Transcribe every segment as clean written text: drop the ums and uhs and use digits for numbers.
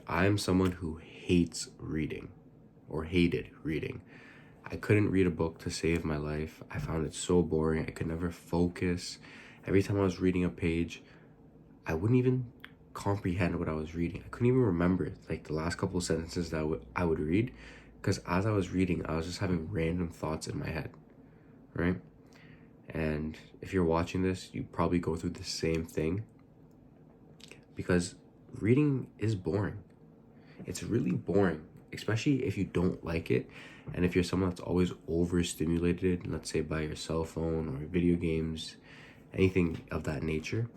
I am someone who hates reading or hated reading. I couldn't read a book to save my life. I found it so boring. I could never focus. Every time I was reading a page, I wouldn't even comprehend what I was reading. I couldn't even remember like the last couple of sentences that I would read, because as I was reading, I was just having random thoughts in my head, right? And if you're watching this, you probably go through the same thing, because reading is boring. It's really boring, especially if you don't like it. And if you're someone that's always overstimulated, let's say by your cell phone or video games, anything of that nature.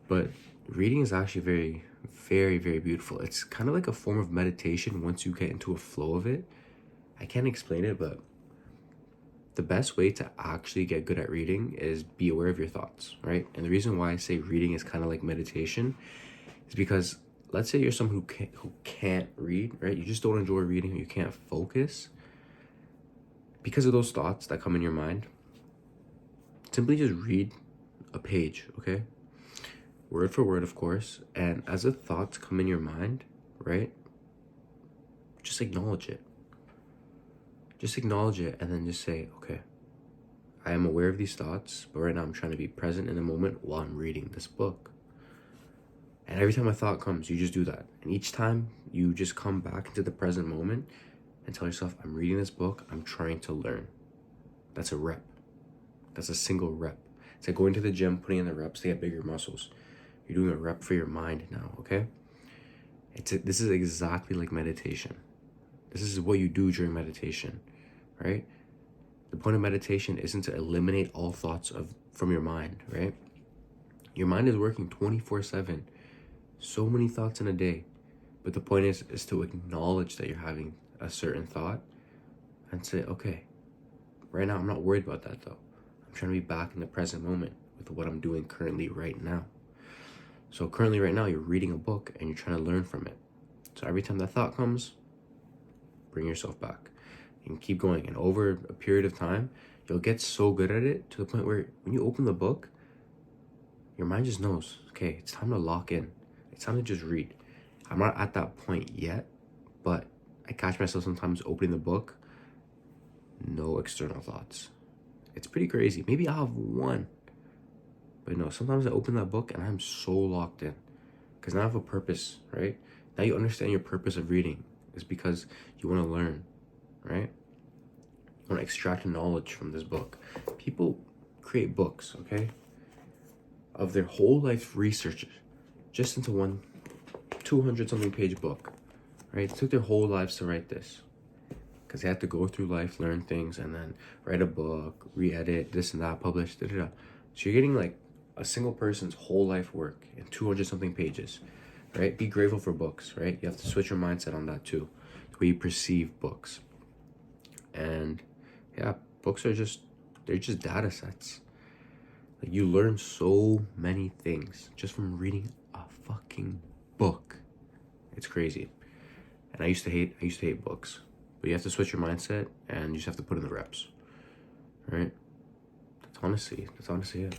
But reading is actually very, very, very beautiful. It's kind of like a form of meditation once you get into a flow of it. I can't explain it, but the best way to actually get good at reading is be aware of your thoughts, right? And the reason why I say reading is kind of like meditation is because let's say you're someone who can't read, right? You just don't enjoy reading, you can't focus because of those thoughts that come in your mind. Simply just read a page, okay? Word for word, of course. And as the thoughts come in your mind, right? Just acknowledge it. Just acknowledge it and then just say, okay, I am aware of these thoughts, but right now I'm trying to be present in the moment while I'm reading this book. And every time a thought comes, you just do that. And each time you just come back into the present moment and tell yourself, I'm reading this book, I'm trying to learn. That's a rep. That's a single rep. It's like going to the gym, putting in the reps to get bigger muscles. You're doing a rep for your mind now, okay? This is exactly like meditation. This is what you do during meditation, right? The point of meditation isn't to eliminate all thoughts from your mind, right? Your mind is working 24/7. So many thoughts in a day. But the point is to acknowledge that you're having a certain thought and say, okay, right now I'm not worried about that though. I'm trying to be back in the present moment with what I'm doing currently right now. So currently right now you're reading a book and you're trying to learn from it. So every time that thought comes, bring yourself back and keep going. And over a period of time, you'll get so good at it to the point where when you open the book, your mind just knows, okay, it's time to lock in. It's time to just read. I'm not at that point yet, but I catch myself sometimes opening the book, no external thoughts. It's pretty crazy. Maybe I'll have one, but no, sometimes I open that book and I'm so locked in because now I have a purpose, right? Now you understand your purpose of reading is because you want to learn, right? You want to extract knowledge from this book. People create books, okay, of their whole life research just into one 200 something page book, right? It took their whole lives to write this because they had to go through life, learn things, and then write a book, re-edit, this and that, publish, da-da-da. So you're getting like a single person's whole life work in 200 something pages, right? Be grateful for books, right? You have to switch your mindset on that too, the way you perceive books. And yeah, books are they're just data sets. Like you learn so many things just from reading a fucking book. It's crazy. And I used to hate books. But you have to switch your mindset and you just have to put in the reps. Right? That's honestly it.